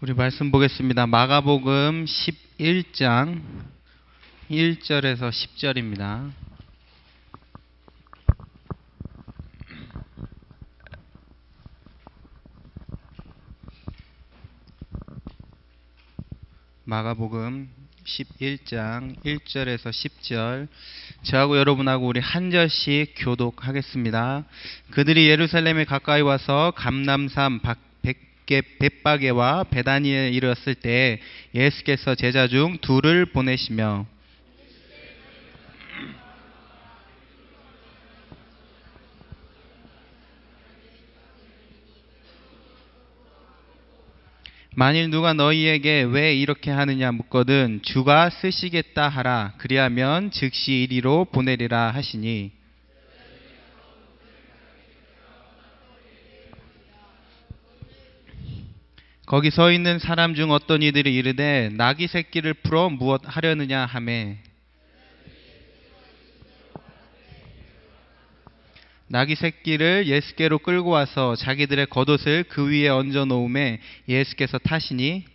우리 말씀 보겠습니다. 마가복음 11장 1절에서 10절입니다. 마가복음 11장 1절에서 10절, 저하고 여러분하고 우리 한 절씩 교독하겠습니다. 그들이 예루살렘에 가까이 와서 감람산 벳바게와 베다니에 이르렀을 때 예수께서 제자 중 둘을 보내시며 만일 누가 너희에게 왜 이렇게 하느냐 묻거든 주가 쓰시겠다 하라. 그리하면 즉시 이리로 보내리라 하시니, 거기 서 있는 사람 중 어떤 이들이 이르되 나귀 새끼를 풀어 무엇 하려느냐 하매, 나귀 새끼를 예수께로 끌고 와서 자기들의 겉옷을 그 위에 얹어 놓음에 예수께서 타시니,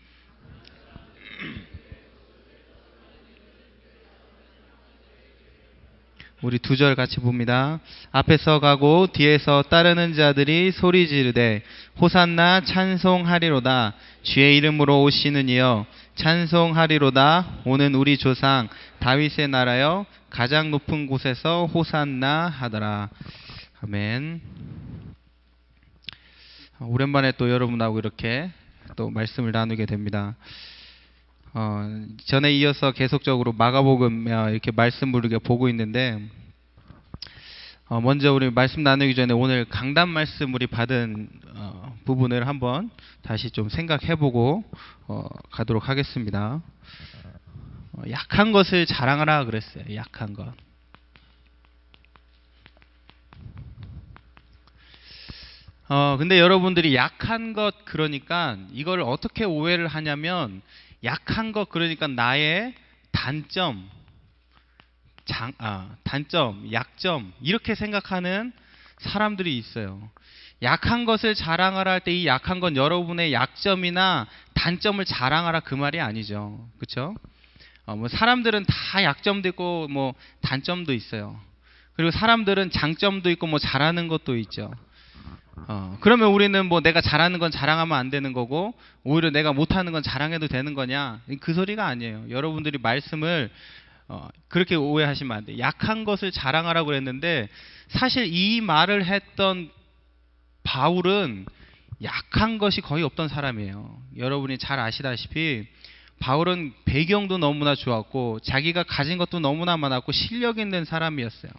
우리 두 절 같이 봅니다. 앞에서 가고 뒤에서 따르는 자들이 소리 지르되 호산나 찬송하리로다. 주의 이름으로 오시는 이여 찬송하리로다. 오는 우리 조상 다윗의 나라여 가장 높은 곳에서 호산나 하더라. 아멘. 오랜만에 또 여러분하고 이렇게 또 말씀을 나누게 됩니다. 전에 이어서 계속적으로 마가복음 이렇게 말씀을 우리가 보고 있는데, 먼저 우리 말씀 나누기 전에 오늘 강단 말씀 우리 받은 부분을 한번 다시 좀 생각해보고 가도록 하겠습니다. 약한 것을 자랑하라 그랬어요. 약한 것. 근데 여러분들이 약한 것 그러니까 이걸 어떻게 오해를 하냐면, 약한 것 그러니까 나의 단점, 약점 이렇게 생각하는 사람들이 있어요. 약한 것을 자랑하라 할 때 이 약한 건 여러분의 약점이나 단점을 자랑하라 그 말이 아니죠. 그렇죠? 뭐 사람들은 다 약점도 있고 뭐 단점도 있어요. 그리고 사람들은 장점도 있고 뭐 잘하는 것도 있죠. 그러면 우리는 뭐 내가 잘하는 건 자랑하면 안 되는 거고 오히려 내가 못하는 건 자랑해도 되는 거냐? 그 소리가 아니에요. 여러분들이 말씀을 그렇게 오해하시면 안 돼요. 약한 것을 자랑하라고 그랬는데 사실 이 말을 했던 바울은 약한 것이 거의 없던 사람이에요. 여러분이 잘 아시다시피 바울은 배경도 너무나 좋았고 자기가 가진 것도 너무나 많았고 실력 있는 사람이었어요.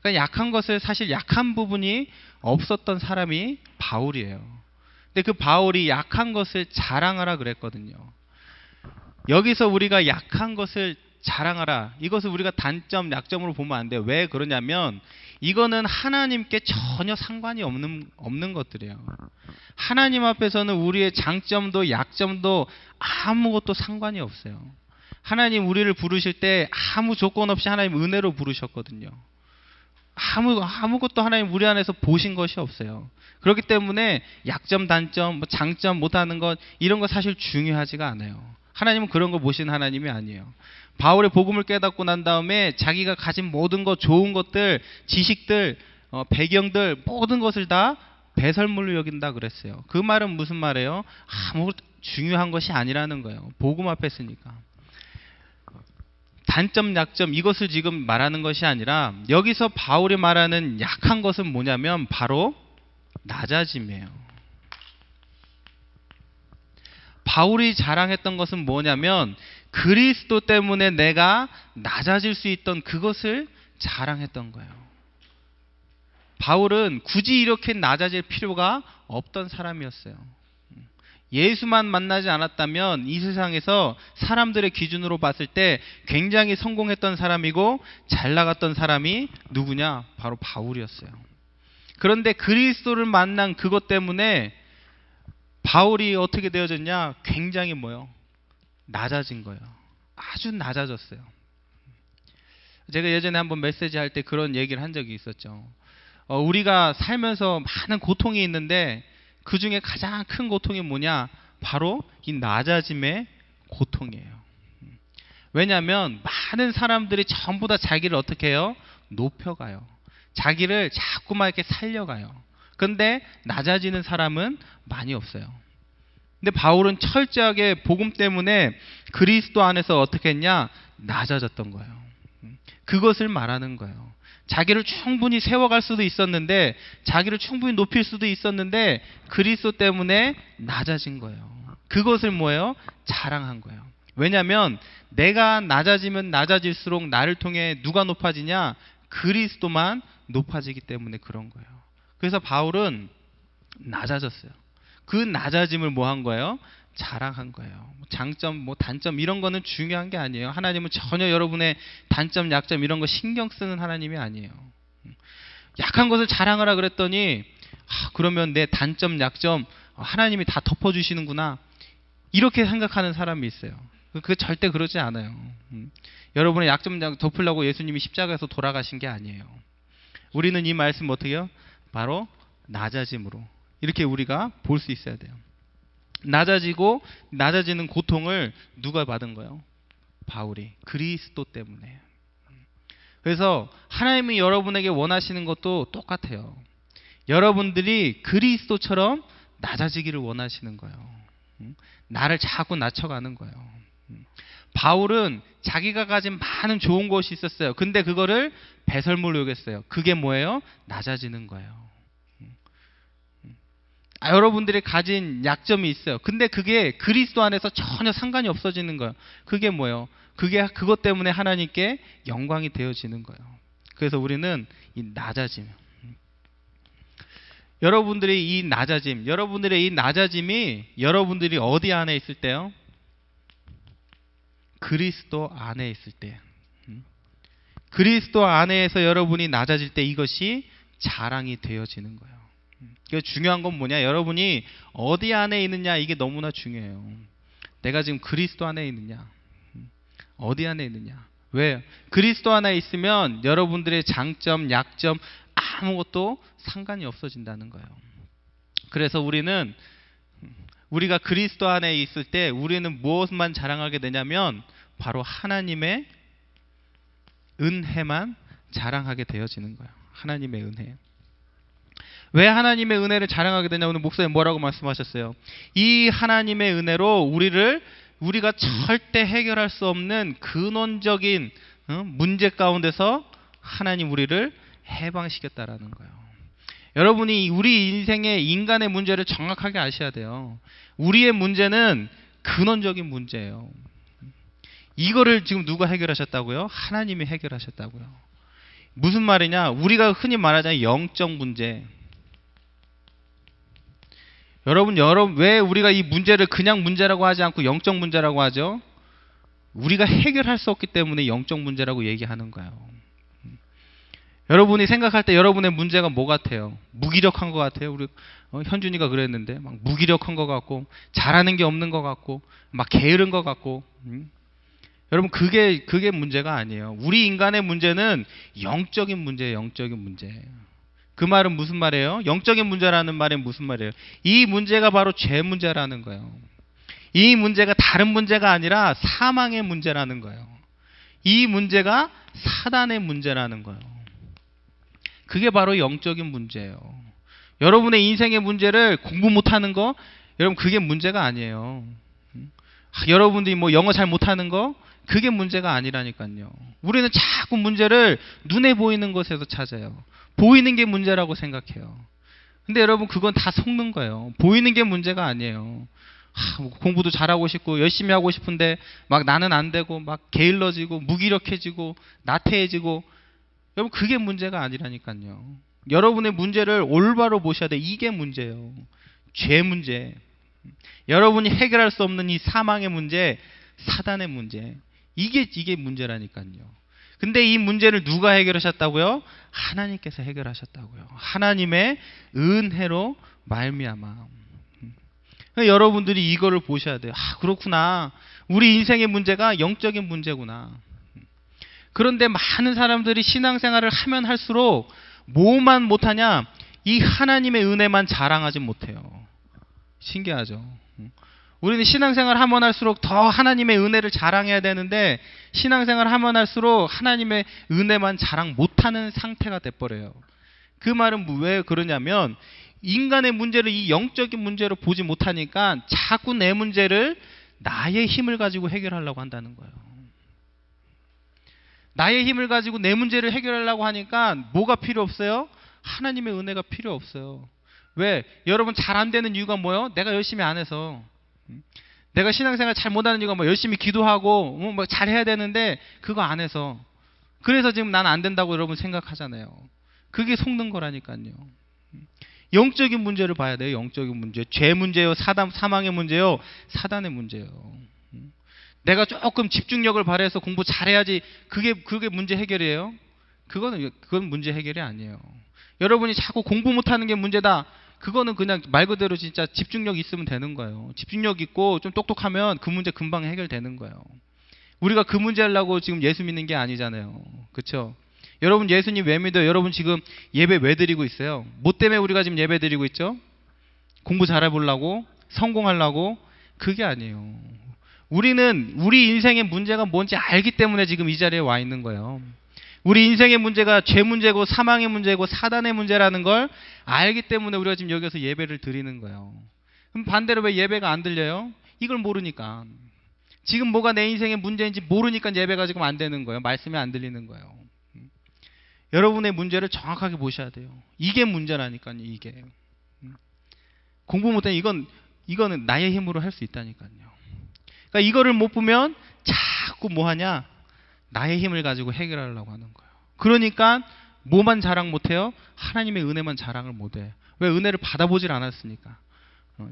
그러니까 약한 것을, 사실 약한 부분이 없었던 사람이 바울이에요. 근데 그 바울이 약한 것을 자랑하라 그랬거든요. 여기서 우리가 약한 것을 자랑하라, 이것을 우리가 단점, 약점으로 보면 안 돼요. 왜 그러냐면 이거는 하나님께 전혀 상관이 없는 것들이에요. 하나님 앞에서는 우리의 장점도 약점도 아무것도 상관이 없어요. 하나님 우리를 부르실 때 아무 조건 없이 하나님 은혜로 부르셨거든요. 아무것도 하나님 우리 안에서 보신 것이 없어요. 그렇기 때문에 약점, 단점, 뭐 장점, 못하는 것 이런 거 사실 중요하지가 않아요. 하나님은 그런 거 보시는 하나님이 아니에요. 바울의 복음을 깨닫고 난 다음에 자기가 가진 모든 것, 좋은 것들, 지식들, 배경들 모든 것을 다 배설물로 여긴다 그랬어요. 그 말은 무슨 말이에요? 아무것도 중요한 것이 아니라는 거예요. 복음 앞에 쓰니까. 단점, 약점 이것을 지금 말하는 것이 아니라 여기서 바울이 말하는 약한 것은 뭐냐면 바로 낮아짐이에요. 바울이 자랑했던 것은 뭐냐면 그리스도 때문에 내가 낮아질 수 있던 그것을 자랑했던 거예요. 바울은 굳이 이렇게 낮아질 필요가 없던 사람이었어요. 예수만 만나지 않았다면 이 세상에서 사람들의 기준으로 봤을 때 굉장히 성공했던 사람이고 잘 나갔던 사람이 누구냐? 바로 바울이었어요. 그런데 그리스도를 만난 그것 때문에 바울이 어떻게 되어졌냐? 굉장히 낮아진 거예요. 아주 낮아졌어요. 제가 예전에 한번 메시지 할 때 그런 얘기를 한 적이 있었죠. 우리가 살면서 많은 고통이 있는데 그 중에 가장 큰 고통이 뭐냐? 바로 이 낮아짐의 고통이에요. 왜냐하면 많은 사람들이 전부 다 자기를 어떻게 해요? 높여가요. 자기를 자꾸만 이렇게 살려가요. 근데 낮아지는 사람은 많이 없어요. 근데 바울은 철저하게 복음 때문에 그리스도 안에서 어떻게 했냐? 낮아졌던 거예요. 그것을 말하는 거예요. 자기를 충분히 세워갈 수도 있었는데, 자기를 충분히 높일 수도 있었는데 그리스도 때문에 낮아진 거예요. 그것을 뭐예요? 자랑한 거예요. 왜냐하면 내가 낮아지면 낮아질수록 나를 통해 누가 높아지냐? 그리스도만 높아지기 때문에 그런 거예요. 그래서 바울은 낮아졌어요. 그 낮아짐을 뭐 한 거예요? 자랑한 거예요. 장점, 뭐 단점 이런 거는 중요한 게 아니에요. 하나님은 전혀 여러분의 단점, 약점 이런 거 신경 쓰는 하나님이 아니에요. 약한 것을 자랑하라 그랬더니 그러면 내 단점, 약점 하나님이 다 덮어주시는구나 이렇게 생각하는 사람이 있어요. 그게 절대 그러지 않아요. 여러분의 약점 덮으려고 예수님이 십자가에서 돌아가신 게 아니에요. 우리는 이 말씀 어떻게 해요? 바로 낮아짐으로 이렇게 우리가 볼 수 있어야 돼요. 낮아지고 낮아지는 고통을 누가 받은 거예요? 바울이. 그리스도 때문에. 그래서 하나님이 여러분에게 원하시는 것도 똑같아요. 여러분들이 그리스도처럼 낮아지기를 원하시는 거예요. 나를 자꾸 낮춰가는 거예요. 바울은 자기가 가진 많은 좋은 것이 있었어요. 근데 그거를 배설물로 여겼어요. 그게 뭐예요? 낮아지는 거예요. 여러분들이 가진 약점이 있어요. 근데 그게 그리스도 안에서 전혀 상관이 없어지는 거예요. 그게 뭐예요? 그것 때문에 하나님께 영광이 되어지는 거예요. 그래서 우리는 이 낮아짐. 여러분들의 이 낮아짐이 여러분들이 어디 안에 있을 때요? 그리스도 안에 있을 때. 그리스도 안에서 여러분이 낮아질 때 이것이 자랑이 되어지는 거예요. 중요한 건 뭐냐? 여러분이 어디 안에 있느냐 이게 너무나 중요해요. 내가 지금 그리스도 안에 있느냐? 어디 안에 있느냐? 왜? 그리스도 안에 있으면 여러분들의 장점, 약점 아무것도 상관이 없어진다는 거예요. 그래서 우리가 그리스도 안에 있을 때 우리는 무엇만 자랑하게 되냐면 바로 하나님의 은혜만 자랑하게 되어지는 거예요. 하나님의 은혜. 왜 하나님의 은혜를 자랑하게 되냐? 오늘 목사님 뭐라고 말씀하셨어요? 이 하나님의 은혜로 우리가 절대 해결할 수 없는 근원적인 문제 가운데서 하나님 우리를 해방시켰다라는 거예요. 여러분이 우리 인생의 인간의 문제를 정확하게 아셔야 돼요. 우리의 문제는 근원적인 문제예요. 이거를 지금 누가 해결하셨다고요? 하나님이 해결하셨다고요. 무슨 말이냐? 우리가 흔히 말하자면 영적 문제. 여러분 왜 우리가 이 문제를 그냥 문제라고 하지 않고 영적 문제라고 하죠? 우리가 해결할 수 없기 때문에 영적 문제라고 얘기하는 거예요. 여러분이 생각할 때 여러분의 문제가 뭐 같아요? 무기력한 것 같아요? 우리 현준이가 그랬는데 막 무기력한 것 같고 잘하는 게 없는 것 같고 막 게으른 것 같고 여러분 그게 문제가 아니에요. 우리 인간의 문제는 영적인 문제예요. 영적인 문제. 그 말은 무슨 말이에요? 영적인 문제라는 말은 무슨 말이에요? 이 문제가 바로 죄 문제라는 거예요. 이 문제가 다른 문제가 아니라 사망의 문제라는 거예요. 이 문제가 사단의 문제라는 거예요. 그게 바로 영적인 문제예요. 여러분의 인생의 문제를 공부 못하는 거, 여러분 그게 문제가 아니에요. 여러분들이 뭐 영어 잘 못하는 거, 그게 문제가 아니라니까요. 우리는 자꾸 문제를 눈에 보이는 것에서 찾아요. 보이는 게 문제라고 생각해요. 근데 여러분 그건 다 속는 거예요. 보이는 게 문제가 아니에요. 공부도 잘하고 싶고 열심히 하고 싶은데 막 나는 안 되고 막 게을러지고 무기력해지고 나태해지고 여러분 그게 문제가 아니라니까요. 여러분의 문제를 올바로 보셔야 돼. 이게 문제예요. 죄 문제. 여러분이 해결할 수 없는 이 사망의 문제, 사단의 문제. 이게 문제라니까요. 근데 이 문제를 누가 해결하셨다고요? 하나님께서 해결하셨다고요. 하나님의 은혜로 말미암아. 여러분들이 이거를 보셔야 돼요. 그렇구나. 우리 인생의 문제가 영적인 문제구나. 그런데 많은 사람들이 신앙생활을 하면 할수록 뭐만 못하냐? 이 하나님의 은혜만 자랑하지 못해요. 신기하죠. 우리는 신앙생활 하면 할수록 더 하나님의 은혜를 자랑해야 되는데 신앙생활 하면 할수록 하나님의 은혜만 자랑 못하는 상태가 돼버려요. 그 말은 왜 그러냐면 인간의 문제를 이 영적인 문제로 보지 못하니까 자꾸 내 문제를 나의 힘을 가지고 해결하려고 한다는 거예요. 나의 힘을 가지고 내 문제를 해결하려고 하니까 뭐가 필요 없어요? 하나님의 은혜가 필요 없어요. 왜? 여러분 잘 안 되는 이유가 뭐예요? 내가 열심히 안 해서. 내가 신앙생활 잘 못하는 이유가 뭐 열심히 기도하고 뭐 잘해야 되는데 그거 안 해서. 그래서 지금 난 안 된다고 여러분 생각하잖아요. 그게 속는 거라니까요. 영적인 문제를 봐야 돼요. 영적인 문제. 죄 문제요, 사망의 문제요, 사단의 문제요. 내가 조금 집중력을 발휘해서 공부 잘해야지 그게 문제 해결이에요? 그건 문제 해결이 아니에요. 여러분이 자꾸 공부 못하는 게 문제다. 그거는 그냥 말 그대로 진짜 집중력 있으면 되는 거예요. 집중력 있고 좀 똑똑하면 그 문제 금방 해결되는 거예요. 우리가 그 문제 하려고 지금 예수 믿는 게 아니잖아요. 그렇죠? 여러분 예수님 왜 믿어요? 여러분 지금 예배 왜 드리고 있어요? 뭐 때문에 우리가 지금 예배 드리고 있죠? 공부 잘해보려고? 성공하려고? 그게 아니에요. 우리는 우리 인생의 문제가 뭔지 알기 때문에 지금 이 자리에 와 있는 거예요. 우리 인생의 문제가 죄 문제고 사망의 문제고 사단의 문제라는 걸 알기 때문에 우리가 지금 여기서 예배를 드리는 거예요. 그럼 반대로 왜 예배가 안 들려요? 이걸 모르니까. 지금 뭐가 내 인생의 문제인지 모르니까 예배가 지금 안 되는 거예요. 말씀이 안 들리는 거예요. 여러분의 문제를 정확하게 보셔야 돼요. 이게 문제라니까요. 이게. 공부 못해 이거는 나의 힘으로 할 수 있다니까요. 그러니까 이거를 못 보면 자꾸 뭐 하냐? 나의 힘을 가지고 해결하려고 하는 거예요. 그러니까 뭐만 자랑 못해요? 하나님의 은혜만 자랑을 못해요. 왜? 은혜를 받아보질 않았으니까.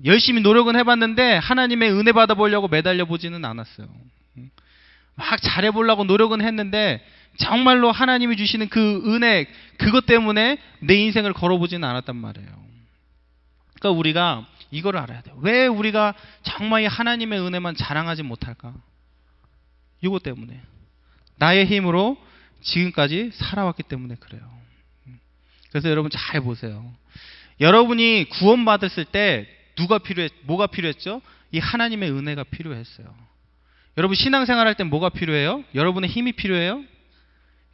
열심히 노력은 해봤는데 하나님의 은혜 받아보려고 매달려 보지는 않았어요. 막 잘해보려고 노력은 했는데 정말로 하나님이 주시는 그 은혜 그것 때문에 내 인생을 걸어보지는 않았단 말이에요. 그러니까 우리가 이거를 알아야 돼요. 왜 우리가 정말 이 하나님의 은혜만 자랑하지 못할까? 이것 때문에. 나의 힘으로 지금까지 살아왔기 때문에 그래요. 그래서 여러분 잘 보세요. 여러분이 구원받았을 때 뭐가 필요했죠? 이 하나님의 은혜가 필요했어요. 여러분 신앙생활 할 때 뭐가 필요해요? 여러분의 힘이 필요해요?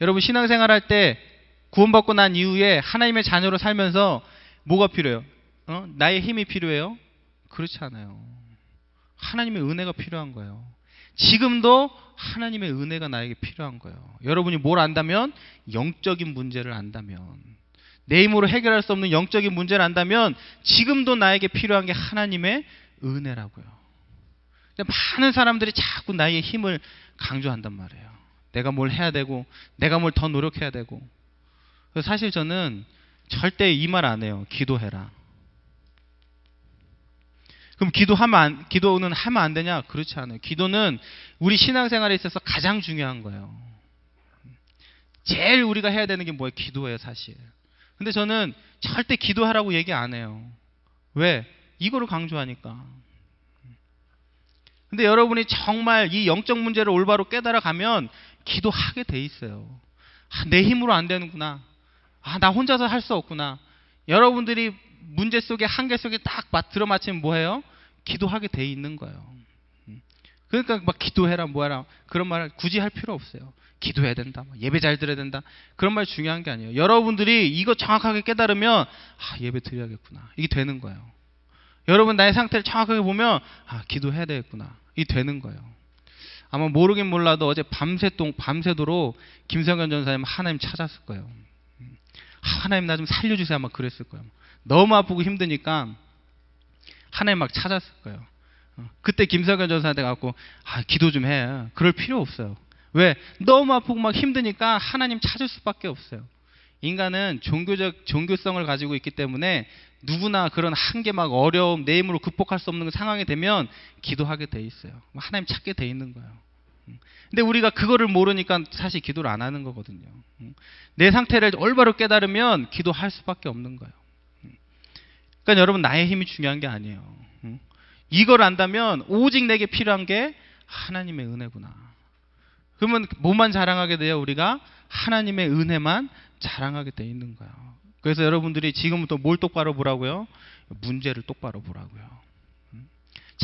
여러분 신앙생활 할 때 구원받고 난 이후에 하나님의 자녀로 살면서 뭐가 필요해요? 나의 힘이 필요해요? 그렇지 않아요. 하나님의 은혜가 필요한 거예요. 지금도 하나님의 은혜가 나에게 필요한 거예요. 여러분이 뭘 안다면? 영적인 문제를 안다면, 내 힘으로 해결할 수 없는 영적인 문제를 안다면 지금도 나에게 필요한 게 하나님의 은혜라고요. 많은 사람들이 자꾸 나의 힘을 강조한단 말이에요. 내가 뭘 해야 되고 내가 뭘 더 노력해야 되고. 사실 저는 절대 이 말 안 해요. 기도해라. 그럼 기도는 하면 안 되냐? 그렇지 않아요. 기도는 우리 신앙생활에 있어서 가장 중요한 거예요. 제일 우리가 해야 되는 게 뭐예요? 기도예요, 사실. 근데 저는 절대 기도하라고 얘기 안 해요. 왜? 이거를 강조하니까. 근데 여러분이 정말 이 영적 문제를 올바로 깨달아가면 기도하게 돼 있어요. 내 힘으로 안 되는구나. 나 혼자서 할 수 없구나. 여러분들이 문제 속에 한계 속에 딱 들어맞히면 뭐예요? 기도하게 돼 있는 거예요. 그러니까 막 기도해라 뭐해라 그런 말 굳이 할 필요 없어요. 기도해야 된다. 예배 잘 드려야 된다. 그런 말 중요한 게 아니에요. 여러분들이 이거 정확하게 깨달으면 예배 드려야겠구나. 이게 되는 거예요. 여러분 나의 상태를 정확하게 보면 기도해야 되겠구나. 이게 되는 거예요. 아마 모르긴 몰라도 어제 밤새도록 김성현 전사님 하나님 찾았을 거예요. 하나님 나 좀 살려주세요. 아마 그랬을 거예요. 너무 아프고 힘드니까 하나님 막 찾았을 거예요. 그때 김성현 전사한테 갖고 기도 좀 해. 그럴 필요 없어요. 왜? 너무 아프고 막 힘드니까 하나님 찾을 수밖에 없어요. 인간은 종교성을 가지고 있기 때문에 누구나 그런 한계 막 어려움, 내 힘으로 극복할 수 없는 상황이 되면 기도하게 돼 있어요. 하나님 찾게 돼 있는 거예요. 근데 우리가 그거를 모르니까 사실 기도를 안 하는 거거든요. 내 상태를 올바로 깨달으면 기도할 수밖에 없는 거예요. 그러니까 여러분 나의 힘이 중요한 게 아니에요. 이걸 안다면 오직 내게 필요한 게 하나님의 은혜구나. 그러면 뭐만 자랑하게 돼요? 우리가 하나님의 은혜만 자랑하게 돼 있는 거예요. 그래서 여러분들이 지금부터 뭘 똑바로 보라고요? 문제를 똑바로 보라고요.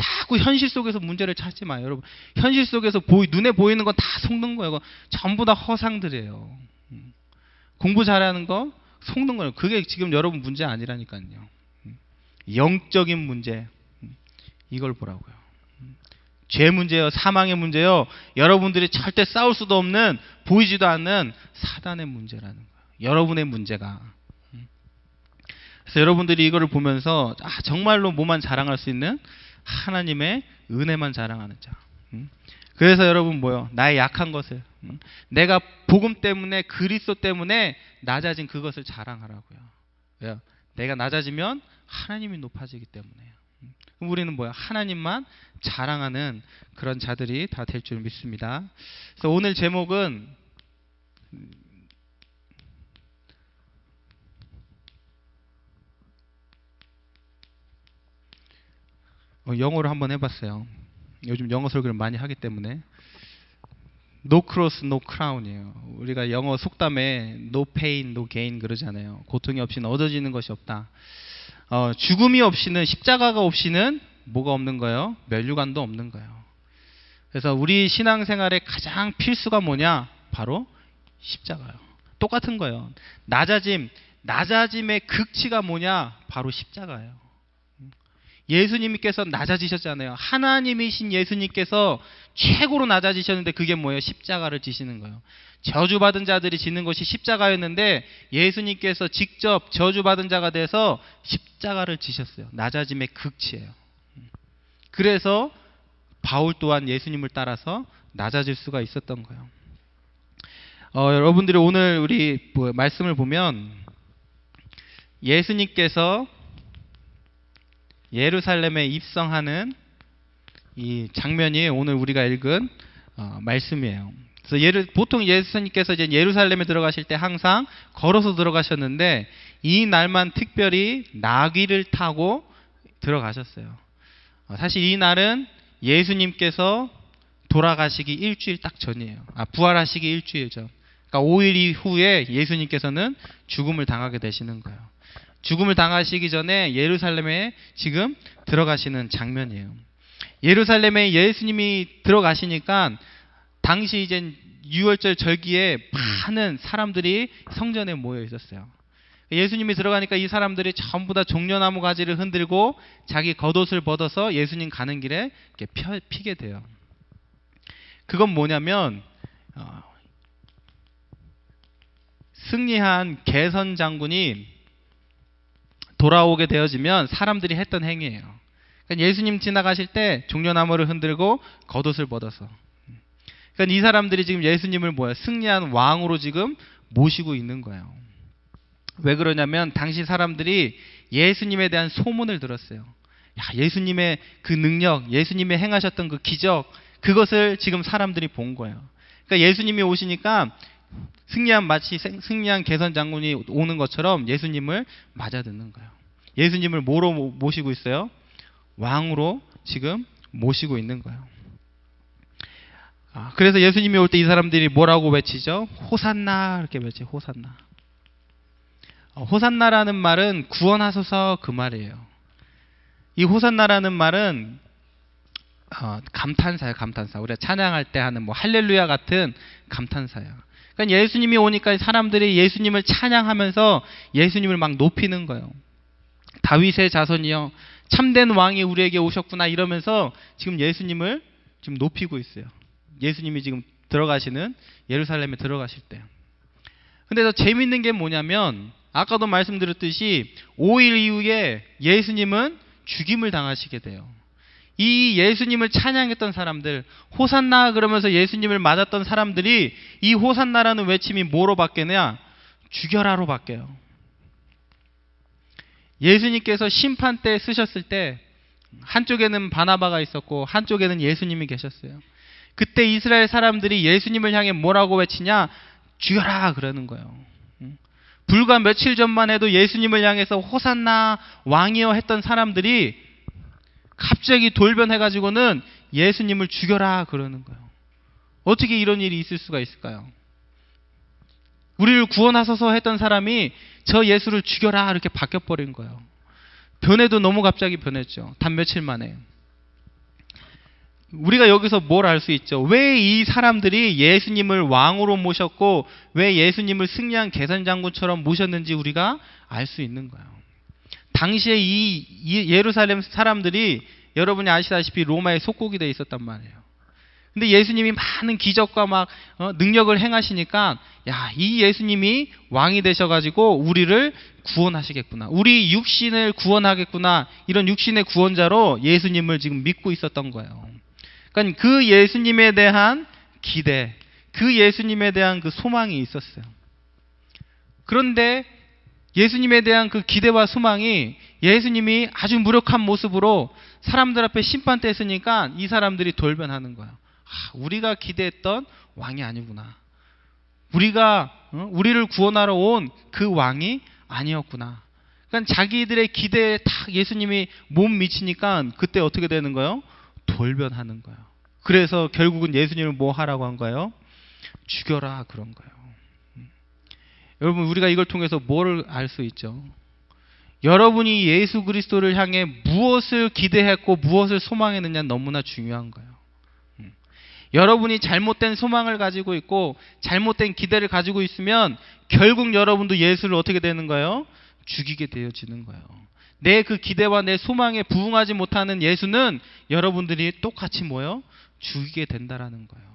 자꾸 현실 속에서 문제를 찾지 마요. 여러분, 현실 속에서 눈에 보이는 건 다 속는 거예요. 그거 전부 다 허상들이에요. 공부 잘하는 거 속는 거예요. 그게 지금 여러분 문제 아니라니까요. 영적인 문제, 이걸 보라고요. 죄 문제요, 사망의 문제요, 여러분들이 절대 싸울 수도 없는, 보이지도 않는 사단의 문제라는 거예요. 여러분의 문제가. 그래서 여러분들이 이거를 보면서 정말로 뭐만 자랑할 수 있는 하나님의 은혜만 자랑하는 자. 그래서 여러분 뭐요? 나의 약한 것을, 내가 복음 때문에, 그리스도 때문에 낮아진 그것을 자랑하라고요. 왜요? 내가 낮아지면 하나님이 높아지기 때문에요. 그럼 우리는 뭐야? 하나님만 자랑하는 그런 자들이 다 될 줄 믿습니다. 그래서 오늘 제목은 영어로 한번 해봤어요. 요즘 영어 설교를 많이 하기 때문에. No cross, no crown이에요. 우리가 영어 속담에 no pain, no gain 그러잖아요. 고통이 없이는 얻어지는 것이 없다. 죽음이 없이는, 십자가가 없이는 뭐가 없는 거예요? 면류관도 없는 거예요. 그래서 우리 신앙생활의 가장 필수가 뭐냐? 바로 십자가요. 똑같은 거예요. 낮아짐의 극치가 뭐냐? 바로 십자가예요. 예수님께서 낮아지셨잖아요. 하나님이신 예수님께서 최고로 낮아지셨는데 그게 뭐예요? 십자가를 지시는 거예요. 저주받은 자들이 지는 것이 십자가였는데 예수님께서 직접 저주받은 자가 돼서 십자가를 지셨어요. 낮아짐의 극치예요. 그래서 바울 또한 예수님을 따라서 낮아질 수가 있었던 거예요. 여러분들이 오늘 우리 말씀을 보면 예수님께서 예루살렘에 입성하는 이 장면이 오늘 우리가 읽은 말씀이에요. 그래서 보통 예수님께서 이제 예루살렘에 들어가실 때 항상 걸어서 들어가셨는데 이 날만 특별히 나귀를 타고 들어가셨어요. 사실 이 날은 예수님께서 돌아가시기 일주일 딱 전이에요. 부활하시기 일주일 전. 그러니까 5일 이후에 예수님께서는 죽음을 당하게 되시는 거예요. 죽음을 당하시기 전에 예루살렘에 지금 들어가시는 장면이에요. 예루살렘에 예수님이 들어가시니까 당시 이제 유월절 절기에 많은 사람들이 성전에 모여 있었어요. 예수님이 들어가니까 이 사람들이 전부 다 종려나무 가지를 흔들고 자기 겉옷을 벗어서 예수님 가는 길에 이렇게 피게 돼요. 그건 뭐냐면 승리한 개선 장군이 돌아오게 되어지면 사람들이 했던 행위예요. 그러니까 예수님 지나가실 때 종려나무를 흔들고 겉옷을 벗어서. 그러니까 이 사람들이 지금 예수님을 승리한 왕으로 지금 모시고 있는 거예요. 왜 그러냐면 당시 사람들이 예수님에 대한 소문을 들었어요. 예수님의 그 능력, 예수님의 행하셨던 그 기적, 그것을 지금 사람들이 본 거예요. 그러니까 예수님이 오시니까 마치 승리한 개선 장군이 오는 것처럼 예수님을 맞아 듣는 거예요. 예수님을 뭐로 모시고 있어요? 왕으로 지금 모시고 있는 거예요. 그래서 예수님이 올 때 이 사람들이 뭐라고 외치죠? 호산나, 이렇게 외치. 호산나. 호산나라는 말은 구원하소서, 그 말이에요. 이 호산나라는 말은 감탄사예요. 감탄사. 우리가 찬양할 때 하는 할렐루야 같은 감탄사예요. 그러니까 예수님이 오니까 사람들이 예수님을 찬양하면서 예수님을 막 높이는 거예요. 다윗의 자손이여, 참된 왕이 우리에게 오셨구나, 이러면서 지금 예수님을 지금 높이고 있어요. 예수님이 지금 들어가시는, 예루살렘에 들어가실 때. 근데 더 재밌는 게 뭐냐면 아까도 말씀드렸듯이 5일 이후에 예수님은 죽임을 당하시게 돼요. 이 예수님을 찬양했던 사람들, 호산나 그러면서 예수님을 맞았던 사람들이 이 호산나라는 외침이 뭐로 바뀌냐? 죽여라로 바뀌어요. 예수님께서 심판 때 쓰셨을 때 한쪽에는 바나바가 있었고 한쪽에는 예수님이 계셨어요. 그때 이스라엘 사람들이 예수님을 향해 뭐라고 외치냐? 죽여라, 그러는 거예요. 불과 며칠 전만 해도 예수님을 향해서 호산나 왕이여 했던 사람들이 갑자기 돌변해가지고는 예수님을 죽여라 그러는 거예요. 어떻게 이런 일이 있을 수가 있을까요? 우리를 구원하소서 했던 사람이 저 예수를 죽여라 이렇게 바뀌어버린 거예요. 변해도 너무 갑자기 변했죠. 단 며칠 만에. 우리가 여기서 뭘 알 수 있죠? 왜 이 사람들이 예수님을 왕으로 모셨고 왜 예수님을 승리한 개선장군처럼 모셨는지 우리가 알 수 있는 거예요. 당시에 이 예루살렘 사람들이 여러분이 아시다시피 로마의 속국이 돼 있었단 말이에요. 근데 예수님이 많은 기적과 막 능력을 행하시니까 야, 이 예수님이 왕이 되셔가지고 우리를 구원하시겠구나, 우리 육신을 구원하겠구나, 이런 육신의 구원자로 예수님을 지금 믿고 있었던 거예요. 그러니까 그 예수님에 대한 기대, 그 예수님에 대한 그 소망이 있었어요. 그런데 예수님에 대한 그 기대와 소망이 예수님이 아주 무력한 모습으로 사람들 앞에 심판 때 있으니까 이 사람들이 돌변하는 거예요. 우리가 기대했던 왕이 아니구나. 우리를 구원하러 온 그 왕이 아니었구나. 그러니까 자기들의 기대에 딱 예수님이 못 미치니까 그때 어떻게 되는 거예요? 돌변하는 거예요. 그래서 결국은 예수님을 뭐 하라고 한 거예요? 죽여라, 그런 거예요. 여러분, 우리가 이걸 통해서 뭘 알 수 있죠? 여러분이 예수 그리스도를 향해 무엇을 기대했고 무엇을 소망했느냐 너무나 중요한 거예요. 여러분이 잘못된 소망을 가지고 있고 잘못된 기대를 가지고 있으면 결국 여러분도 예수를 어떻게 되는 거예요? 죽이게 되어지는 거예요. 내 그 기대와 내 소망에 부응하지 못하는 예수는 여러분들이 똑같이 뭐요? 죽이게 된다라는 거예요.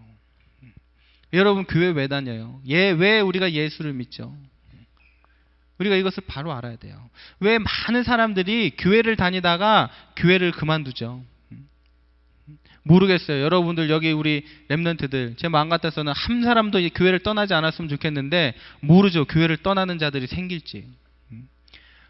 여러분, 교회 왜 다녀요? 왜 우리가 예수를 믿죠? 우리가 이것을 바로 알아야 돼요. 왜 많은 사람들이 교회를 다니다가 교회를 그만두죠? 모르겠어요. 여러분들 여기 우리 렘넌트들, 제 마음 같아서는 한 사람도 이 교회를 떠나지 않았으면 좋겠는데 모르죠. 교회를 떠나는 자들이 생길지.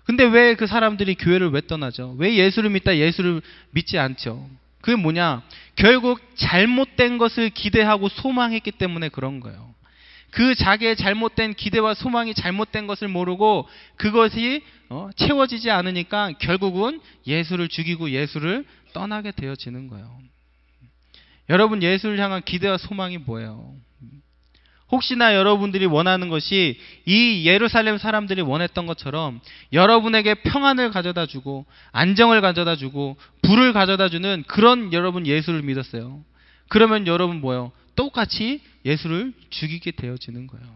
근데 왜 그 사람들이 교회를 왜 떠나죠? 왜 예수를 믿다 예수를 믿지 않죠? 그게 뭐냐? 결국 잘못된 것을 기대하고 소망했기 때문에 그런 거예요. 그 자기의 잘못된 기대와 소망이 잘못된 것을 모르고 그것이 채워지지 않으니까 결국은 예수를 죽이고 예수를 떠나게 되어지는 거예요. 여러분, 예수를 향한 기대와 소망이 뭐예요? 혹시나 여러분들이 원하는 것이 이 예루살렘 사람들이 원했던 것처럼 여러분에게 평안을 가져다 주고 안정을 가져다 주고 부를 가져다 주는 그런 여러분 예수를 믿었어요. 그러면 여러분 뭐예요? 똑같이 예수를 죽이게 되어지는 거예요.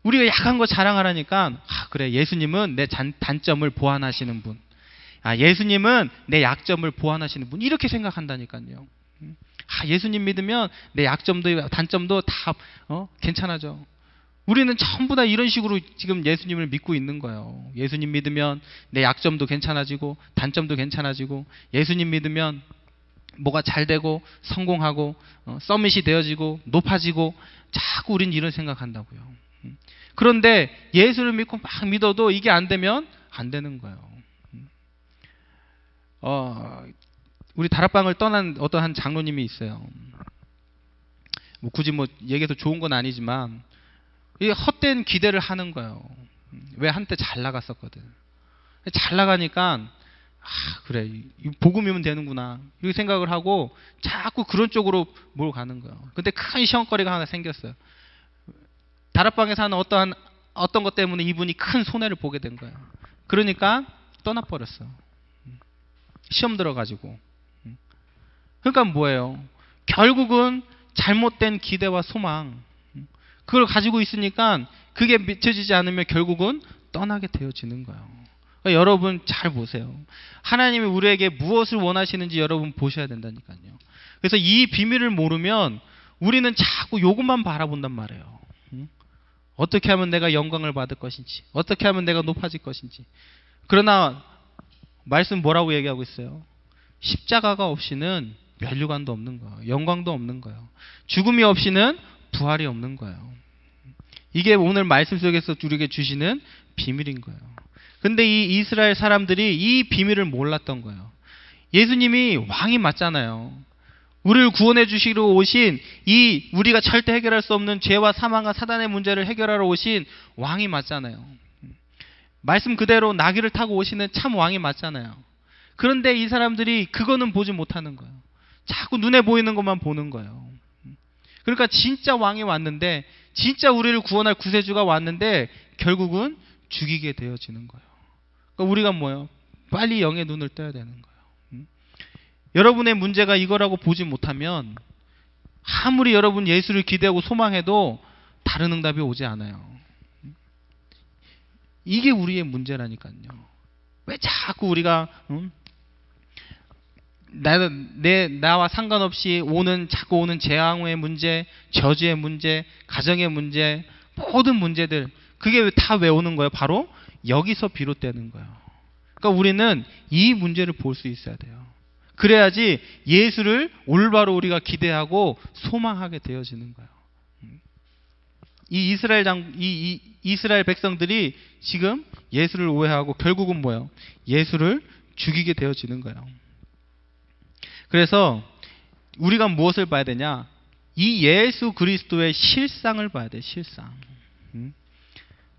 우리가 약한 거 자랑하라니까 그래, 예수님은 내 단점을 보완하시는 분, 예수님은 내 약점을 보완하시는 분, 이렇게 생각한다니까요. 예수님 믿으면 내 약점도 단점도 다 괜찮아져. 우리는 전부 다 이런 식으로 지금 예수님을 믿고 있는 거예요. 예수님 믿으면 내 약점도 괜찮아지고 단점도 괜찮아지고, 예수님 믿으면 뭐가 잘 되고 성공하고 서밋이 되어지고 높아지고, 자꾸 우린 이런 생각한다고요. 그런데 예수를 믿고 막 믿어도 이게 안 되면 안 되는 거예요. 우리 다락방을 떠난 어떤 한 장로님이 있어요. 굳이 얘기해서 좋은 건 아니지만 이 헛된 기대를 하는 거예요. 왜? 한때 잘 나갔었거든. 잘 나가니까 그래, 복음이면 되는구나 이렇게 생각을 하고 자꾸 그런 쪽으로 몰아가는 거예요. 근데 큰 시험거리가 하나 생겼어요. 다락방에서 하는 어떤 것 때문에 이분이 큰 손해를 보게 된 거예요. 그러니까 떠나버렸어. 시험 들어가지고. 그러니까 뭐예요? 결국은 잘못된 기대와 소망, 그걸 가지고 있으니까 그게 미쳐지지 않으면 결국은 떠나게 되어지는 거예요. 그러니까 여러분 잘 보세요. 하나님이 우리에게 무엇을 원하시는지 여러분 보셔야 된다니까요. 그래서 이 비밀을 모르면 우리는 자꾸 이것만 바라본단 말이에요. 어떻게 하면 내가 영광을 받을 것인지, 어떻게 하면 내가 높아질 것인지. 그러나 말씀 뭐라고 얘기하고 있어요? 십자가가 없이는 면류관도 없는 거예요. 영광도 없는 거예요. 죽음이 없이는 부활이 없는 거예요. 이게 오늘 말씀 속에서 우리에게 주시는 비밀인 거예요. 근데 이 이스라엘 사람들이 이 비밀을 몰랐던 거예요. 예수님이 왕이 맞잖아요. 우리를 구원해 주시러 오신, 우리가 절대 해결할 수 없는 죄와 사망과 사단의 문제를 해결하러 오신 왕이 맞잖아요. 말씀 그대로 나귀를 타고 오시는 참 왕이 맞잖아요. 그런데 이 사람들이 그거는 보지 못하는 거예요. 자꾸 눈에 보이는 것만 보는 거예요. 그러니까 진짜 왕이 왔는데, 진짜 우리를 구원할 구세주가 왔는데 결국은 죽이게 되어지는 거예요. 그러니까 우리가 뭐예요? 빨리 영의 눈을 떠야 되는 거예요. 여러분의 문제가 이거라고 보지 못하면 아무리 여러분 예수를 기대하고 소망해도 다른 응답이 오지 않아요. 이게 우리의 문제라니까요. 왜 자꾸 우리가 나와 상관없이 자꾸 오는 재앙의 문제, 저주의 문제, 가정의 문제, 모든 문제들, 그게 다 왜 오는 거예요? 바로 여기서 비롯되는 거예요. 그러니까 우리는 이 문제를 볼 수 있어야 돼요. 그래야지 예수를 올바로 우리가 기대하고 소망하게 되어지는 거예요. 이 이스라엘 백성들이 지금 예수를 오해하고 결국은 뭐예요? 예수를 죽이게 되어지는 거예요. 그래서 우리가 무엇을 봐야 되냐? 이 예수 그리스도의 실상을 봐야 돼. 실상.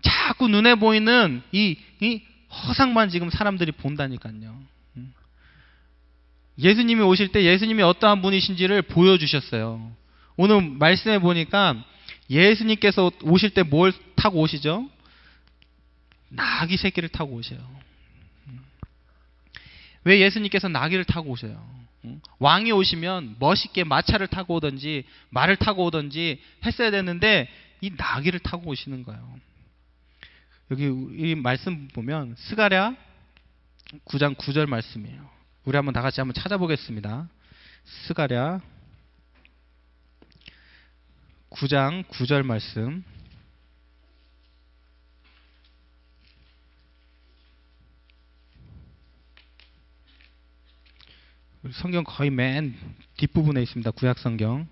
자꾸 눈에 보이는 이 허상만 지금 사람들이 본다니까요. 예수님이 오실 때 예수님이 어떠한 분이신지를 보여주셨어요. 오늘 말씀해 보니까 예수님께서 오실 때 뭘 타고 오시죠? 나귀 새끼를 타고 오셔요. 왜 예수님께서 나귀를 타고 오셔요? 왕이 오시면 멋있게 마차를 타고 오든지 말을 타고 오든지 했어야 되는데 이 나귀를 타고 오시는 거예요. 여기 이 말씀 보면 스가랴 9장 9절 말씀이에요. 우리 한번 다 같이 한번 찾아보겠습니다. 스가랴 9장 9절 말씀. 성경 거의 맨 뒷부분에 있습니다. 구약성경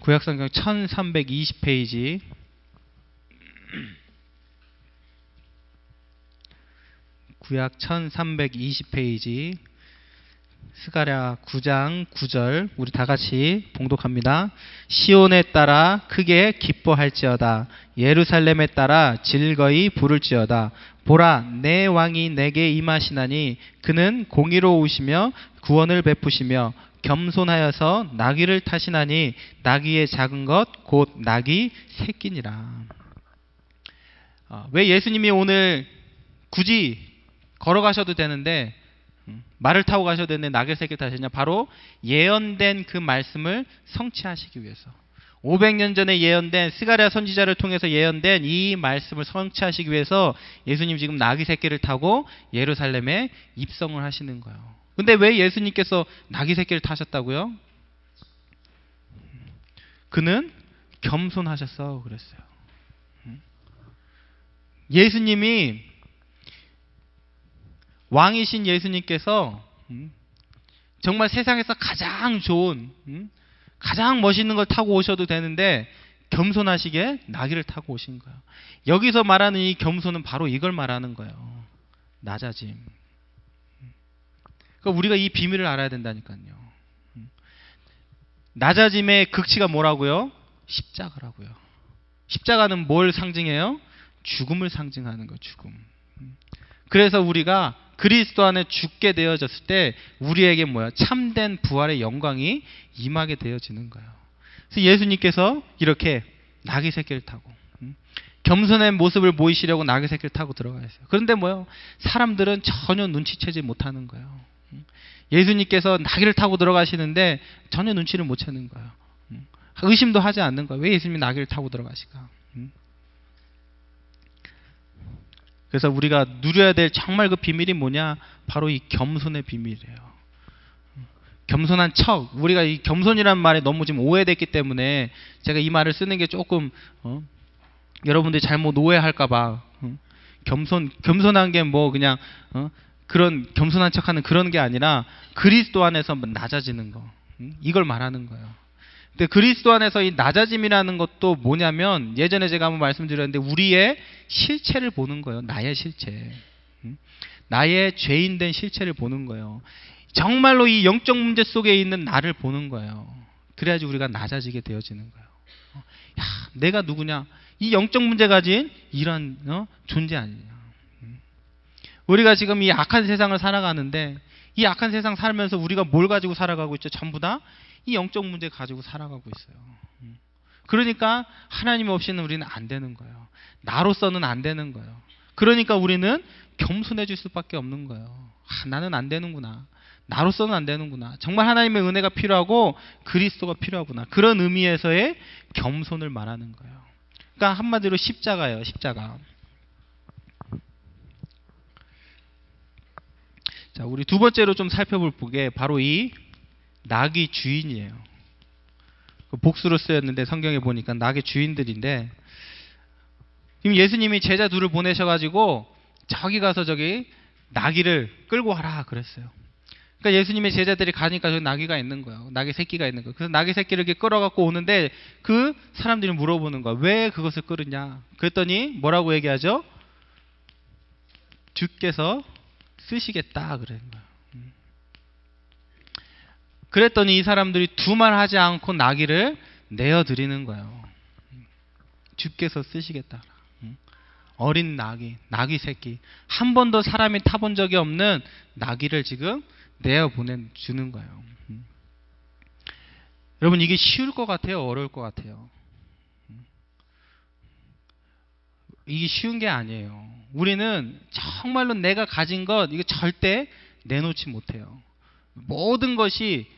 1320페이지. 구약 1320페이지 스가랴 9장 9절 우리 다같이 봉독합니다. 시온에 따라 크게 기뻐할지어다. 예루살렘에 따라 즐거이 부를지어다. 보라, 내 왕이 내게 임하시나니 그는 공의로우시며 구원을 베푸시며 겸손하여서 나귀를 타시나니 나귀의 작은 것 곧 나귀 새끼니라. 왜 예수님이 오늘 굳이 걸어가셔도 되는데 말을 타고 가셔도 되는데 나귀 새끼를 타시냐? 바로 예언된 그 말씀을 성취하시기 위해서, 500년 전에 예언된, 스가랴 선지자를 통해서 예언된 이 말씀을 성취하시기 위해서 예수님 지금 나귀 새끼를 타고 예루살렘에 입성을 하시는 거예요. 근데 왜 예수님께서 나귀 새끼를 타셨다고요? 그는 겸손하셨어 그랬어요. 예수님이, 왕이신 예수님께서 정말 세상에서 가장 좋은, 가장 멋있는 걸 타고 오셔도 되는데 겸손하시게 나귀를 타고 오신 거예요. 여기서 말하는 이 겸손은 바로 이걸 말하는 거예요. 낮아짐. 그러니까 우리가 이 비밀을 알아야 된다니까요. 낮아짐의 극치가 뭐라고요? 십자가라고요. 십자가는 뭘 상징해요? 죽음을 상징하는 거예요. 죽음. 그래서 우리가 그리스도 안에 죽게 되어졌을 때 우리에게 뭐야? 참된 부활의 영광이 임하게 되어지는 거예요. 그래서 예수님께서 이렇게 나귀 새끼를 타고 겸손한 모습을 보이시려고 나귀 새끼를 타고 들어가셨어요. 그런데 뭐요? 사람들은 전혀 눈치채지 못하는 거예요. 예수님께서 나귀를 타고 들어가시는데 전혀 눈치를 못 채는 거예요. 의심도 하지 않는 거예요. 왜 예수님이 나귀를 타고 들어가실까? 그래서 우리가 누려야 될 정말 그 비밀이 뭐냐? 바로 이 겸손의 비밀이에요. 겸손한 척. 우리가 이 겸손이라는 말에 너무 지금 오해됐기 때문에 제가 이 말을 쓰는 게 조금 여러분들이 잘못 오해할까봐. 겸손한 게 뭐 그냥 그런 겸손한 척하는 그런 게 아니라 그리스도 안에서 낮아지는 거. 이걸 말하는 거예요. 근데 그리스도 안에서 이 낮아짐이라는 것도 뭐냐면, 예전에 제가 한번 말씀드렸는데 우리의 실체를 보는 거예요. 나의 실체. 나의 죄인된 실체를 보는 거예요. 정말로 이 영적 문제 속에 있는 나를 보는 거예요. 그래야지 우리가 낮아지게 되어지는 거예요. 야, 내가 누구냐? 이 영적 문제 가진 이런 존재 아니냐. 우리가 지금 이 악한 세상을 살아가는데 이 악한 세상 살면서 우리가 뭘 가지고 살아가고 있죠? 전부 다 이 영적 문제 가지고 살아가고 있어요. 그러니까 하나님 없이는 우리는 안 되는 거예요. 나로서는 안 되는 거예요. 그러니까 우리는 겸손해질 수밖에 없는 거예요. 나는 안 되는구나. 나로서는 안 되는구나. 정말 하나님의 은혜가 필요하고 그리스도가 필요하구나. 그런 의미에서의 겸손을 말하는 거예요. 그러니까 한마디로 십자가예요. 십자가. 자, 우리 두 번째로 좀 살펴볼 게 바로 이 낙의 주인이에요. 복수로 쓰였는데 성경에 보니까 낙의 주인들인데, 지금 예수님이 제자 둘을 보내셔가지고 저기 가서 저기 나귀를 끌고 와라 그랬어요. 그러니까 예수님의 제자들이 가니까 저기 나귀가 있는 거예요. 나귀 새끼가 있는 거예요. 그래서 나귀 새끼를 이렇게 끌어갖고 오는데 그 사람들이 물어보는 거야. 왜 그것을 끌으냐? 그랬더니 뭐라고 얘기하죠? 주께서 쓰시겠다 그러는 거예요. 그랬더니 이 사람들이 두말 하지 않고 나귀를 내어드리는 거예요. 주께서 쓰시겠다. 어린 나귀, 나귀 새끼. 한 번도 사람이 타본 적이 없는 나귀를 지금 내어 보내주는 거예요. 여러분, 이게 쉬울 것 같아요? 어려울 것 같아요? 이게 쉬운 게 아니에요. 우리는 정말로 내가 가진 것, 이거 절대 내놓지 못해요. 모든 것이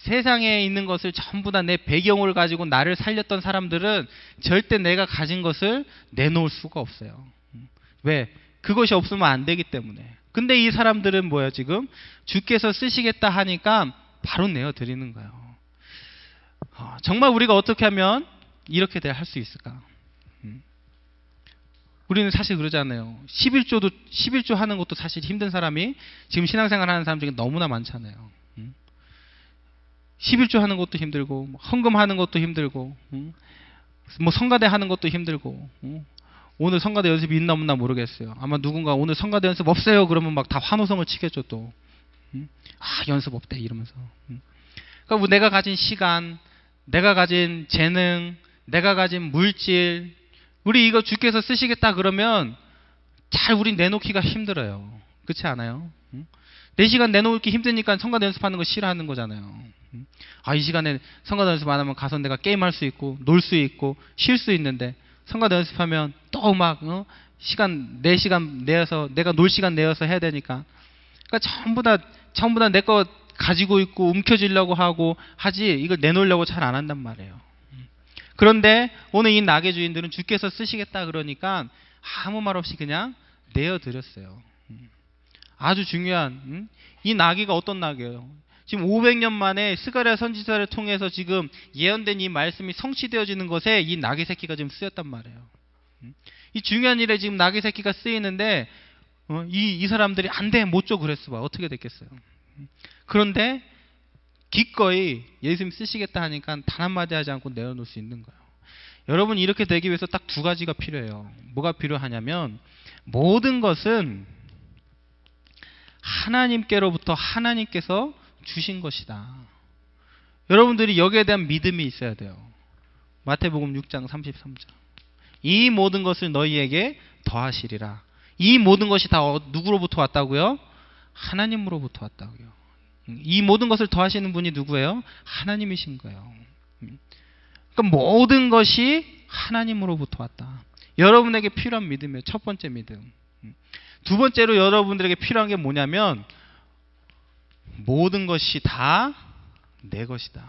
세상에 있는 것을 전부 다 내 배경을 가지고 나를 살렸던 사람들은 절대 내가 가진 것을 내놓을 수가 없어요. 왜? 그것이 없으면 안 되기 때문에. 근데 이 사람들은 뭐야 지금? 주께서 쓰시겠다 하니까 바로 내어드리는 거예요. 정말 우리가 어떻게 하면 이렇게 할 수 있을까? 우리는 사실 그러잖아요. 11조 하는 것도 사실 힘든 사람이 지금 신앙생활 하는 사람 중에 너무나 많잖아요. 11조 하는 것도 힘들고, 헌금하는 것도 힘들고, 뭐 성가대 하는 것도 힘들고, 오늘 성가대 연습이 있나 없나 모르겠어요. 아마 누군가 오늘 성가대 연습 없어요 그러면 막 다 환호성을 치겠죠 또. 연습 없대 이러면서. 그러니까 뭐 내가 가진 시간, 내가 가진 재능, 내가 가진 물질, 우리 이거 주께서 쓰시겠다 그러면 잘 우리 내놓기가 힘들어요. 그렇지 않아요? 4시간 내놓기 힘드니까 성가대 연습하는 거 싫어하는 거잖아요. 이 시간에 성가대 연습 안 하면 가서 내가 게임할 수 있고 놀 수 있고 쉴 수 있는데, 성가대 연습하면 또 막 시간 4시간 내어서 내가 놀 시간 내어서 해야 되니까, 그러니까 전부 다 내 거 가지고 있고 움켜쥐려고 하고 하지 이걸 내놓으려고 잘 안 한단 말이에요. 그런데 오늘 이 낙의 주인들은 주께서 쓰시겠다 그러니까 아무 말 없이 그냥 내어드렸어요. 아주 중요한, 이 나귀가 어떤 나귀예요? 지금 500년 만에 스가랴 선지자를 통해서 지금 예언된 이 말씀이 성취되어지는 것에 이 나귀 새끼가 지금 쓰였단 말이에요. 이 중요한 일에 지금 나귀 새끼가 쓰이는데 이 사람들이 안 돼, 못 줘 그랬어 봐. 어떻게 됐겠어요? 그런데 기꺼이 예수님 쓰시겠다 하니까 단 한마디 하지 않고 내어놓을 수 있는 거예요. 여러분, 이렇게 되기 위해서 딱 두 가지가 필요해요. 뭐가 필요하냐면, 모든 것은 하나님께로부터 하나님께서 주신 것이다. 여러분들이 여기에 대한 믿음이 있어야 돼요. 마태복음 6장 33절. 이 모든 것을 너희에게 더하시리라. 이 모든 것이 다 누구로부터 왔다고요? 하나님으로부터 왔다고요. 이 모든 것을 더하시는 분이 누구예요? 하나님이신 거예요. 그러니까 모든 것이 하나님으로부터 왔다. 여러분에게 필요한 믿음이에요. 첫 번째 믿음. 두 번째로 여러분들에게 필요한 게 뭐냐면, 모든 것이 다 내 것이다.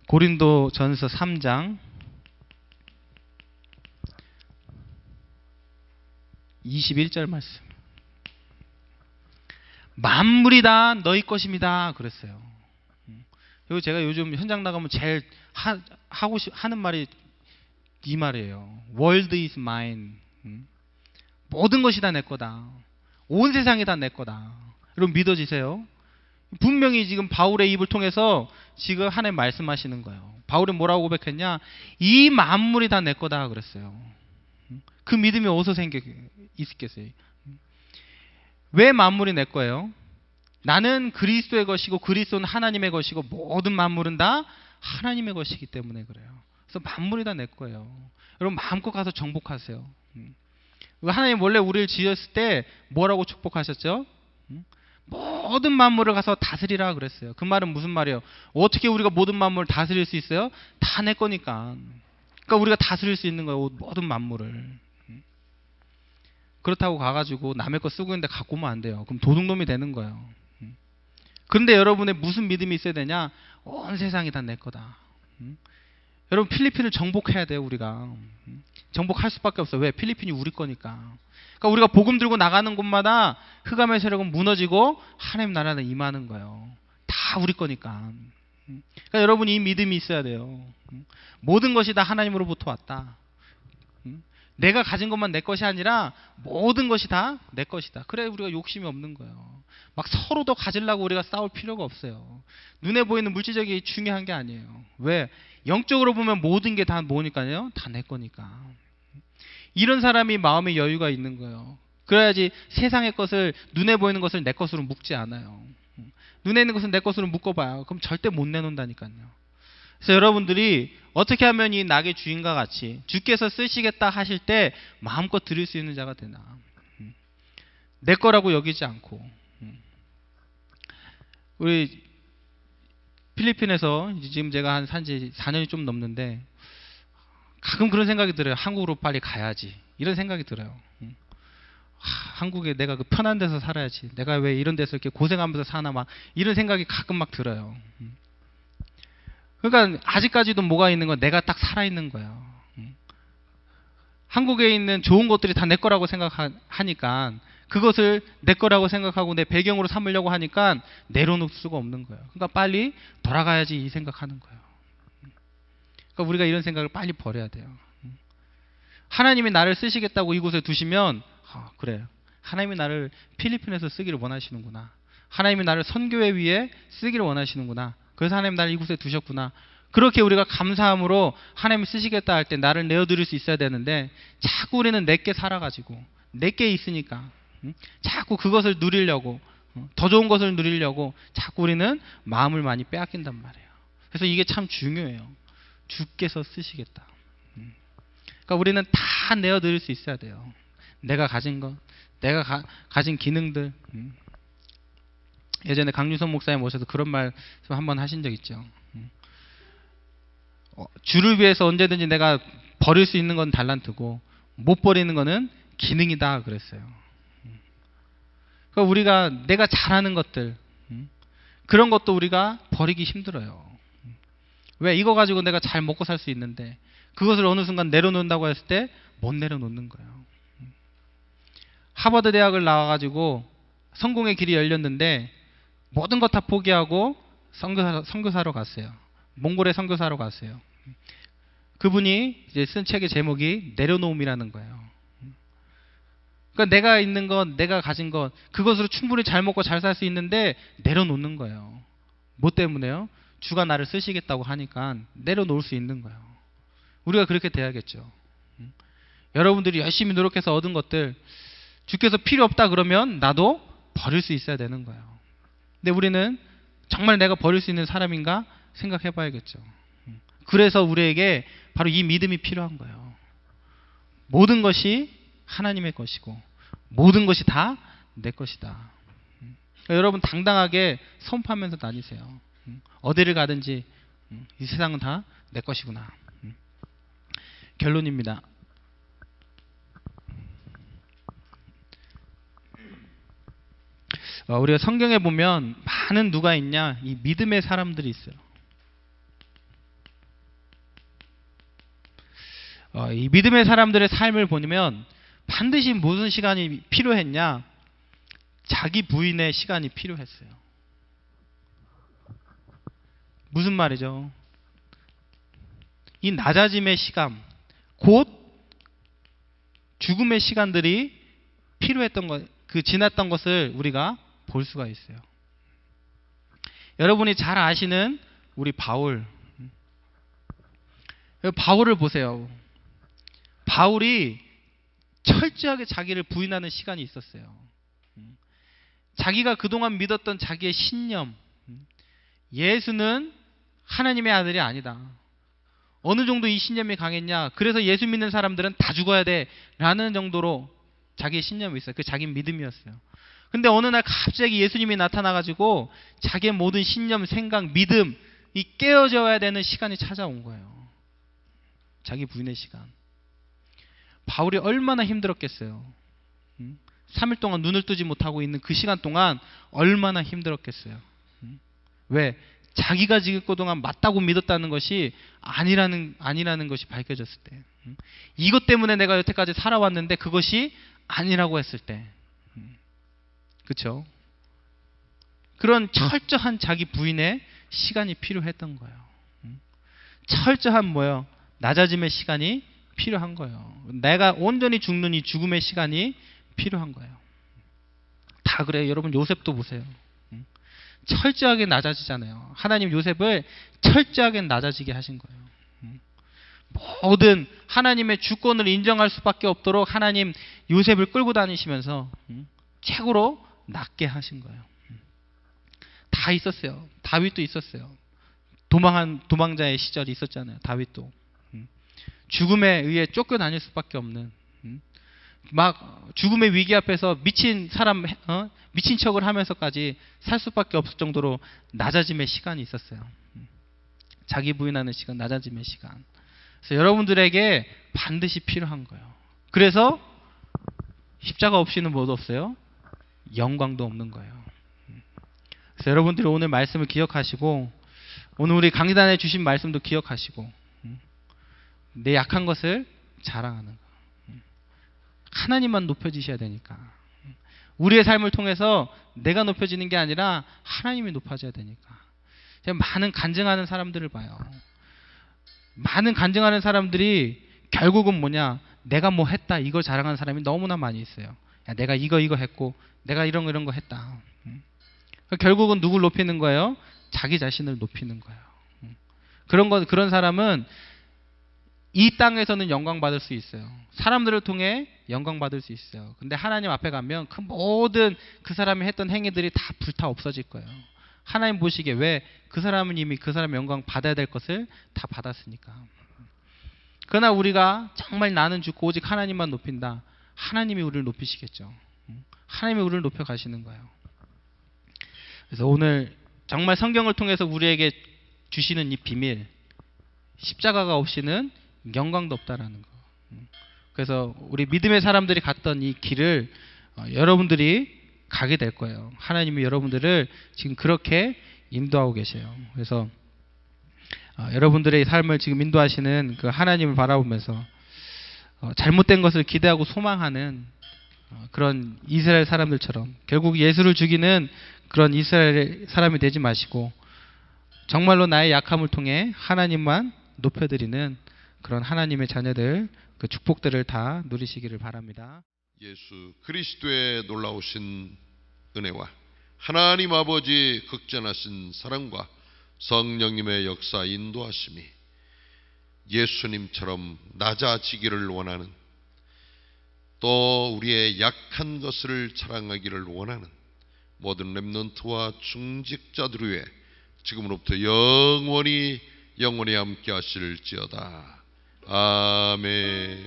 고린도전서 3장 21절 말씀. 만물이 다 너희 것입니다 그랬어요. 그리고 제가 요즘 현장 나가면 제일 하는 말이 이 말이에요. World is mine. 모든 것이 다 내 거다. 온 세상이 다 내 거다. 여러분 믿어지세요? 분명히 지금 바울의 입을 통해서 지금 하나님 말씀하시는 거예요. 바울이 뭐라고 고백했냐? 이 만물이 다 내 거다 그랬어요. 그 믿음이 어디서 있겠어요? 왜 만물이 내 거예요? 나는 그리스도의 것이고 그리스도는 하나님의 것이고 모든 만물은 다 하나님의 것이기 때문에 그래요. 그래서 만물이 다 내 거예요. 여러분 마음껏 가서 정복하세요. 하나님 원래 우리를 지었을 때 뭐라고 축복하셨죠? 모든 만물을 가서 다스리라 그랬어요. 그 말은 무슨 말이에요? 어떻게 우리가 모든 만물을 다스릴 수 있어요? 다 내 거니까. 그러니까 우리가 다스릴 수 있는 거예요. 모든 만물을. 그렇다고 가가지고 남의 거 쓰고 있는데 갖고 오면 안 돼요. 그럼 도둑놈이 되는 거예요. 그런데 여러분의 무슨 믿음이 있어야 되냐? 온 세상이 다 내 거다. 여러분 필리핀을 정복해야 돼요. 우리가 정복할 수밖에 없어요. 왜? 필리핀이 우리 거니까. 그러니까 우리가 복음 들고 나가는 곳마다 흑암의 세력은 무너지고 하나님 나라는 임하는 거예요. 다 우리 거니까. 그러니까 여러분이 이 믿음이 있어야 돼요. 모든 것이 다 하나님으로부터 왔다. 내가 가진 것만 내 것이 아니라 모든 것이 다 내 것이다. 그래 우리가 욕심이 없는 거예요. 막 서로도 가지려고 우리가 싸울 필요가 없어요. 눈에 보이는 물질적이 중요한 게 아니에요. 왜? 영적으로 보면 모든 게 다 뭐니까요? 다 내 거니까. 이런 사람이 마음의 여유가 있는 거예요. 그래야지 세상의 것을, 눈에 보이는 것을 내 것으로 묶지 않아요. 눈에 있는 것은 내 것으로 묶어봐요. 그럼 절대 못 내놓는다니까요. 그래서 여러분들이 어떻게 하면 이 낙의 주인과 같이 주께서 쓰시겠다 하실 때 마음껏 드릴 수 있는 자가 되나. 내 거라고 여기지 않고. 우리 필리핀에서 지금 제가 한 산지 4년이 좀 넘는데 가끔 그런 생각이 들어요. 한국으로 빨리 가야지. 이런 생각이 들어요. 한국에 내가 그 편한 데서 살아야지. 내가 왜 이런 데서 이렇게 고생하면서 사나 막 이런 생각이 가끔 막 들어요. 그러니까 아직까지도 뭐가 있는 건 내가 딱 살아있는 거예요. 한국에 있는 좋은 것들이 다 내 거라고 생각하니까 그것을 내 거라고 생각하고 내 배경으로 삼으려고 하니까 내려놓을 수가 없는 거예요. 그러니까 빨리 돌아가야지 이 생각하는 거예요. 그러니까 우리가 이런 생각을 빨리 버려야 돼요. 하나님이 나를 쓰시겠다고 이곳에 두시면 그래 하나님이 나를 필리핀에서 쓰기를 원하시는구나. 하나님이 나를 선교회 위에 쓰기를 원하시는구나. 그래서 하나님 나를 이곳에 두셨구나. 그렇게 우리가 감사함으로 하나님이 쓰시겠다 할 때 나를 내어드릴 수 있어야 되는데 자꾸 우리는 내게 살아가지고 내게 있으니까 자꾸 그것을 누리려고 더 좋은 것을 누리려고 자꾸 우리는 마음을 많이 빼앗긴단 말이에요. 그래서 이게 참 중요해요. 주께서 쓰시겠다. 그러니까 우리는 다 내어드릴 수 있어야 돼요. 내가 가진 것, 내가 가진 기능들. 예전에 강유선 목사님 오셔서 그런 말씀 한번 하신 적 있죠. 주를 위해서 언제든지 내가 버릴 수 있는 건 달란트고 못 버리는 거는 기능이다 그랬어요. 그러니까 우리가 내가 잘하는 것들 그런 것도 우리가 버리기 힘들어요. 왜? 이거 가지고 내가 잘 먹고 살 수 있는데 그것을 어느 순간 내려놓는다고 했을 때 못 내려놓는 거예요. 하버드 대학을 나와가지고 성공의 길이 열렸는데 모든 것 다 포기하고 선교사로 갔어요. 몽골에 선교사로 갔어요. 그분이 이제 쓴 책의 제목이 내려놓음이라는 거예요. 그러니까 내가 있는 것, 내가 가진 것, 그것으로 충분히 잘 먹고 잘 살 수 있는데 내려놓는 거예요. 뭐 때문에요? 주가 나를 쓰시겠다고 하니까 내려놓을 수 있는 거예요. 우리가 그렇게 돼야겠죠. 여러분들이 열심히 노력해서 얻은 것들 주께서 필요 없다 그러면 나도 버릴 수 있어야 되는 거예요. 근데 우리는 정말 내가 버릴 수 있는 사람인가 생각해 봐야겠죠. 그래서 우리에게 바로 이 믿음이 필요한 거예요. 모든 것이 하나님의 것이고 모든 것이 다 내 것이다. 그러니까 여러분 당당하게 선포하면서 다니세요. 어디를 가든지 이 세상은 다 내 것이구나. 결론입니다. 우리가 성경에 보면 많은 누가 있냐? 이 믿음의 사람들이 있어요. 이 믿음의 사람들의 삶을 보면 반드시 무슨 시간이 필요했냐? 자기 부인의 시간이 필요했어요. 무슨 말이죠? 이 낮아짐의 시간, 곧 죽음의 시간들이 필요했던 것, 그 지났던 것을 우리가 볼 수가 있어요. 여러분이 잘 아시는 우리 바울을 보세요. 바울이 철저하게 자기를 부인하는 시간이 있었어요. 자기가 그동안 믿었던 자기의 신념, 예수는 하나님의 아들이 아니다. 어느 정도 이 신념이 강했냐? 그래서 예수 믿는 사람들은 다 죽어야 돼 라는 정도로 자기의 신념이 있어요. 그 자기 믿음이었어요. 근데 어느 날 갑자기 예수님이 나타나가지고 자기의 모든 신념, 생각, 믿음 이 깨어져야 되는 시간이 찾아온 거예요. 자기 부인의 시간. 바울이 얼마나 힘들었겠어요. 3일 동안 눈을 뜨지 못하고 있는 그 시간 동안 얼마나 힘들었겠어요. 왜? 자기가 지금 그동안 맞다고 믿었다는 것이 아니라는 것이 밝혀졌을 때. 이것 때문에 내가 여태까지 살아왔는데 그것이 아니라고 했을 때. 그렇죠? 그런 철저한 자기 부인의 시간이 필요했던 거예요. 철저한 뭐예요? 낮아짐의 시간이 필요한 거예요. 내가 온전히 죽는 이 죽음의 시간이 필요한 거예요. 다 그래요. 여러분 요셉도 보세요. 철저하게 낮아지잖아요. 하나님 요셉을 철저하게 낮아지게 하신 거예요. 모든 하나님의 주권을 인정할 수밖에 없도록 하나님 요셉을 끌고 다니시면서 최고로 낮게 하신 거예요. 다 있었어요. 다윗도 있었어요. 도망자의 시절이 있었잖아요. 다윗도. 죽음에 의해 쫓겨다닐 수밖에 없는, 막 죽음의 위기 앞에서 미친 사람, 미친 척을 하면서까지 살 수밖에 없을 정도로 낮아짐의 시간이 있었어요. 자기 부인하는 시간, 낮아짐의 시간. 그래서 여러분들에게 반드시 필요한 거예요. 그래서 십자가 없이는 뭐도 없어요? 영광도 없는 거예요. 그래서 여러분들이 오늘 말씀을 기억하시고, 오늘 우리 강단에 주신 말씀도 기억하시고, 내 약한 것을 자랑하는 거. 하나님만 높여지셔야 되니까. 우리의 삶을 통해서 내가 높여지는 게 아니라 하나님이 높아져야 되니까. 제가 많은 간증하는 사람들을 봐요. 많은 간증하는 사람들이 결국은 뭐냐? 내가 뭐 했다 이걸 자랑하는 사람이 너무나 많이 있어요. 야, 내가 이거 했고 내가 이런 거 했다. 결국은 누굴 높이는 거예요? 자기 자신을 높이는 거예요. 그런 사람은 이 땅에서는 영광 받을 수 있어요. 사람들을 통해 영광 받을 수 있어요. 근데 하나님 앞에 가면 그 모든 그 사람이 했던 행위들이 다 불타 없어질 거예요. 하나님 보시기에 왜? 그 사람은 이미 그 사람의 영광 받아야 될 것을 다 받았으니까. 그러나 우리가 정말 나는 죽고 오직 하나님만 높인다. 하나님이 우리를 높이시겠죠. 하나님이 우리를 높여 가시는 거예요. 그래서 오늘 정말 성경을 통해서 우리에게 주시는 이 비밀, 십자가가 없이는 영광도 없다라는 거. 그래서 우리 믿음의 사람들이 갔던 이 길을 여러분들이 가게 될 거예요. 하나님이 여러분들을 지금 그렇게 인도하고 계세요. 그래서 여러분들의 삶을 지금 인도하시는 그 하나님을 바라보면서 잘못된 것을 기대하고 소망하는 그런 이스라엘 사람들처럼 결국 예수를 죽이는 그런 이스라엘 사람이 되지 마시고 정말로 나의 약함을 통해 하나님만 높여드리는 그런 하나님의 자녀들, 그 축복들을 다 누리시기를 바랍니다. 예수 그리스도의 놀라우신 은혜와 하나님 아버지 극전하신 사랑과 성령님의 역사 인도하심이 예수님처럼 낮아지기를 원하는, 또 우리의 약한 것을 자랑하기를 원하는 모든 렘넌트와 중직자들 위해 지금으로부터 영원히 함께 하실지어다. 아멘.